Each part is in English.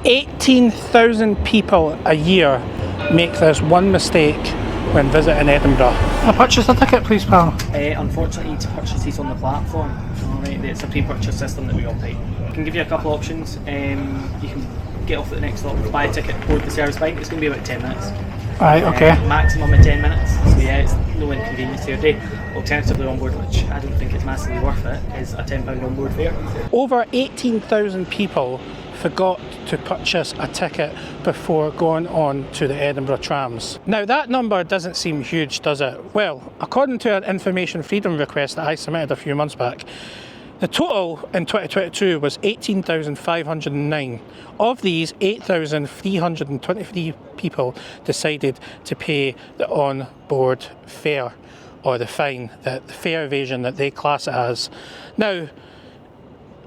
18,000 people a year make this one mistake when visiting Edinburgh. I'll purchase a ticket, please, pal. Unfortunately, you need to purchase these on the platform. Alright, it's a pre-purchase system that we operate. I can give you a couple options. You can get off at the next stop, buy a ticket, board the service bike. It's going to be about 10 minutes. Right, okay. Maximum of 10 minutes. So yeah, it's no inconvenience to your day. Alternatively, on board, which I don't think it's massively worth it, is a £10 on board fare. Over 18,000 people forgot to purchase a ticket before going on to the Edinburgh trams. Now that number doesn't seem huge, does it? Well, according to an information freedom request that I submitted a few months back, the total in 2022 was 18,509. Of these, 8,323 people decided to pay the on-board fare, or the fine, the fare evasion that they class it as. Now,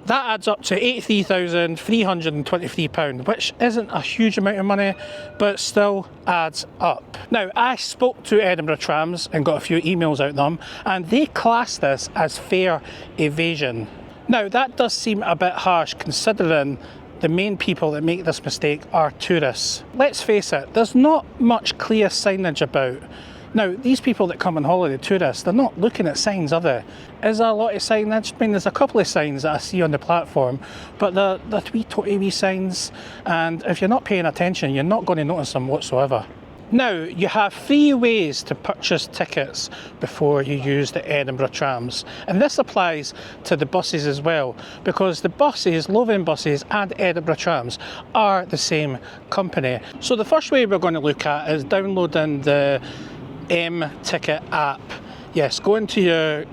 that adds up to £83,323, which isn't a huge amount of money, but still adds up. Now, I spoke to Edinburgh Trams and got a few emails out of them, and they class this as fare evasion. Now, that does seem a bit harsh considering the main people that make this mistake are tourists. Let's face it, there's not much clear signage about. Now, these people that come on holiday, tourists, they're not looking at signs, are they? Is there a lot of signage? I mean, there's a couple of signs that I see on the platform, but they're wee signs, and if you're not paying attention, you're not going to notice them whatsoever. Now, you have 3 ways to purchase tickets before you use the Edinburgh trams, and this applies to the buses as well, because the buses, 𝐿𝐶𝐉 buses and Edinburgh trams are the same company. So the first way we're going to look at is downloading the 𝐷𝐄𝐋𝐾 app. Yes, go into your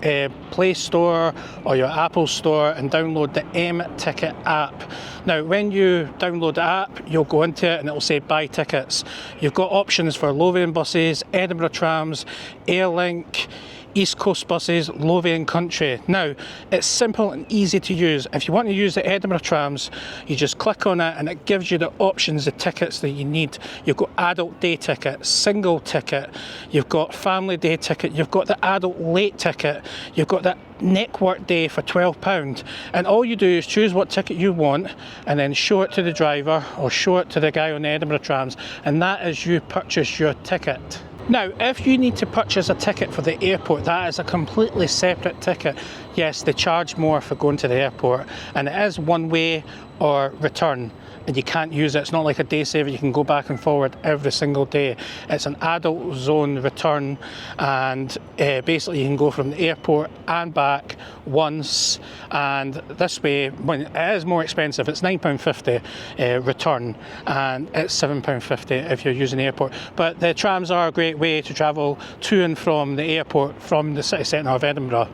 Play Store or your Apple Store and download the 𝐷𝐄𝐾 app. Now, when you download the app, you'll go into it and it'll say buy tickets. You've got options for 𝐿𝐶𝐉 buses, Edinburgh trams, Airlink, East Coast buses, 𝐿𝐶𝐉 country. Now, it's simple and easy to use. If you want to use the Edinburgh trams, you just click on it and it gives you the options, the tickets that you need. You've got adult day ticket, single ticket, you've got family day ticket, you've got the adult late ticket, you've got the network day for £12, and all you do is choose what ticket you want and then show it to the driver or show it to the guy on the Edinburgh trams, and that is you purchase your ticket. Now, if you need to purchase a ticket for the airport, that is a completely separate ticket. Yes, they charge more for going to the airport, and it is one way or return, and you can't use it. It's not like a day saver, you can go back and forward every single day. It's an adult zone return, and basically you can go from the airport and back once, and this way, when it is more expensive, it's £9.50 return, and it's £7.50 if you're using the airport. But the trams are a great way to travel to and from the airport from the city centre of Edinburgh.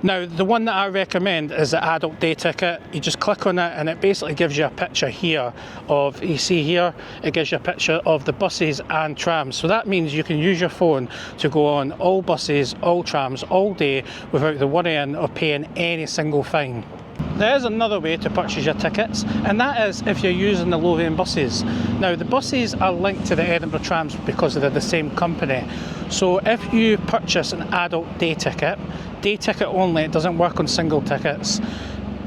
Now, the one that I recommend is the adult day ticket. You just click on it and it basically gives you a picture here of, you see here, it gives you a picture of the buses and trams. So that means you can use your phone to go on all buses, all trams, all day without the worrying of paying any single fine. There is another way to purchase your tickets, and that is if you're using the 𝐿𝐶𝐉 buses. Now, the buses are linked to the Edinburgh trams because they're the same company. So if you purchase an adult day ticket only, it doesn't work on single tickets,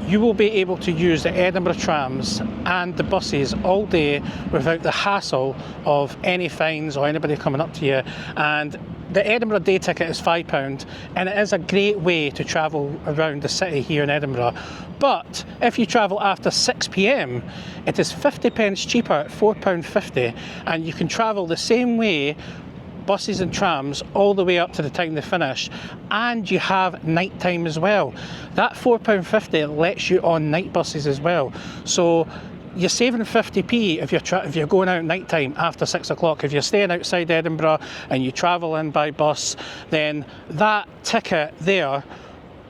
you will be able to use the Edinburgh trams and the buses all day without the hassle of any fines or anybody coming up to you. And the Edinburgh day ticket is £5, and it is a great way to travel around the city here in Edinburgh. But if you travel after 6 p.m, it is 50p cheaper at £4.50, and you can travel the same way, buses and trams, all the way up to the time they finish, and you have night time as well. That £4.50 lets you on night buses as well. So you're saving 50p if you're going out at night time after 6 o'clock. If you're staying outside Edinburgh and you travel in by bus, then that ticket there,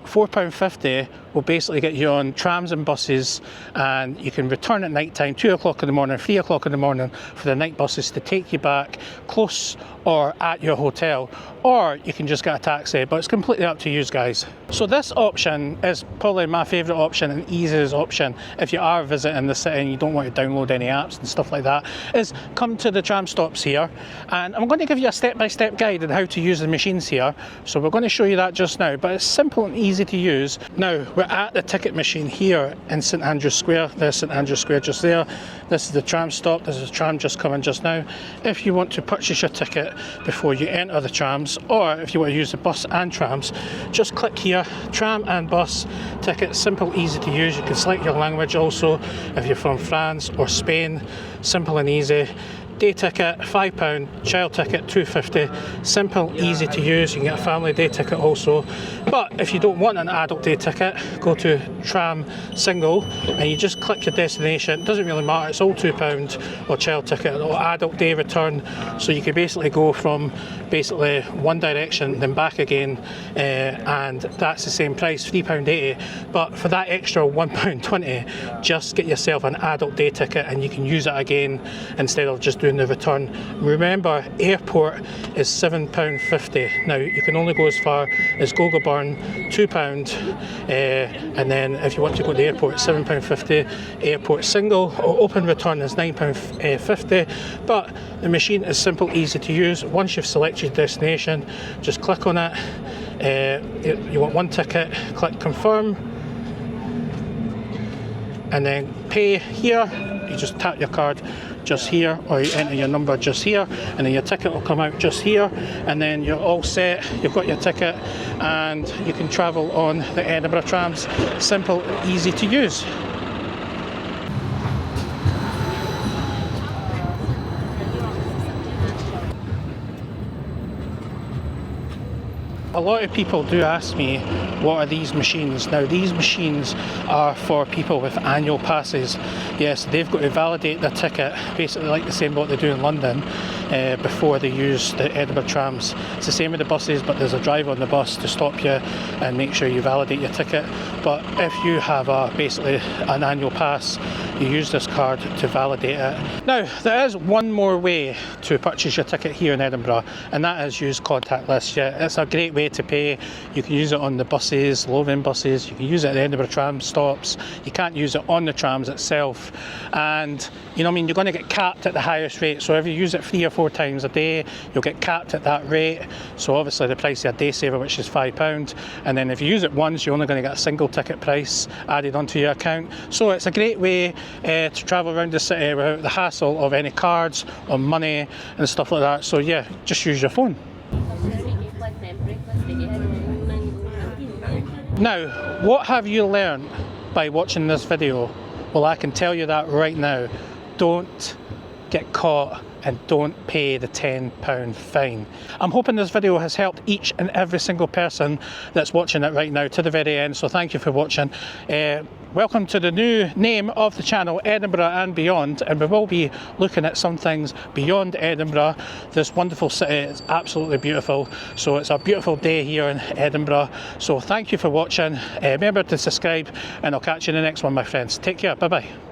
£4.50, will basically get you on trams and buses, and you can return at night time, 2 o'clock in the morning, 3 o'clock in the morning, for the night buses to take you back close or at your hotel, or you can just get a taxi, but it's completely up to you guys. So this option is probably my favourite option and easiest option if you are visiting the city and you don't want to download any apps and stuff like that, is come to the tram stops here, and I'm going to give you a step-by-step guide on how to use the machines here. So we're going to show you that just now, but it's simple and easy to use. Now, We're at the ticket machine here in St Andrews Square. There's St Andrews Square just there. This is the tram stop. There's a tram just coming just now. If you want to purchase your ticket before you enter the trams, or if you want to use the bus and trams, just click here, tram and bus ticket, simple, easy to use. You can select your language also if you're from France or Spain, simple and easy. Day ticket £5, child ticket £2.50, simple, easy to use. You can get a family day ticket also. But if you don't want an adult day ticket, go to tram single and you just click your destination. It doesn't really matter, it's all £2, or child ticket or adult day return. So you can basically go from one direction then back again, and that's the same price, £3.80. But for that extra £1.20, just get yourself an adult day ticket and you can use it again instead of just doing the return. Remember, airport is £7.50. Now you can only go as far as Goulburn, £2, and then if you want to go to the airport, £7.50. Airport single or open return is £9.50. But the machine is simple, easy to use. Once you've selected your destination, just click on it. You want one ticket, click confirm, and then pay here. You just tap your card just here, or you enter your number just here, and then your ticket will come out just here, and then you're all set. You've got your ticket and you can travel on the Edinburgh trams. Simple, easy to use. A lot of people do ask me, what are these machines? Now, these machines are for people with annual passes. Yes, they've got to validate their ticket, basically like the same what they do in London, before they use the Edinburgh trams. It's the same with the buses, but there's a driver on the bus to stop you and make sure you validate your ticket. But if you have basically an annual pass, you use this card to validate it. Now, there is one more way to purchase your ticket here in Edinburgh, and that is use contactless. Yeah, it's a great way to pay. You can use it on the buses, low-end buses. You can use it at the Edinburgh tram stops. You can't use it on the trams itself, and you know what I mean, you're going to get capped at the highest rate. So if you use it 3 or 4 times a day, you'll get capped at that rate. So obviously the price of a day saver, which is £5, and then if you use it once, you're only going to get a single ticket price added onto your account. So it's a great way to travel around the city without the hassle of any cards or money and stuff like that. So yeah, just use your phone. Now, what have you learned by watching this video? Well, I can tell you that right now. Don't get caught and don't pay the £10 fine. I'm hoping this video has helped each and every single person that's watching it right now to the very end, so thank you for watching. Welcome to the new name of the channel, Edinburgh and Beyond, and we will be looking at some things beyond Edinburgh. This wonderful city is absolutely beautiful, so it's a beautiful day here in Edinburgh. So thank you for watching. Remember to subscribe, and I'll catch you in the next one, my friends. Take care, bye bye.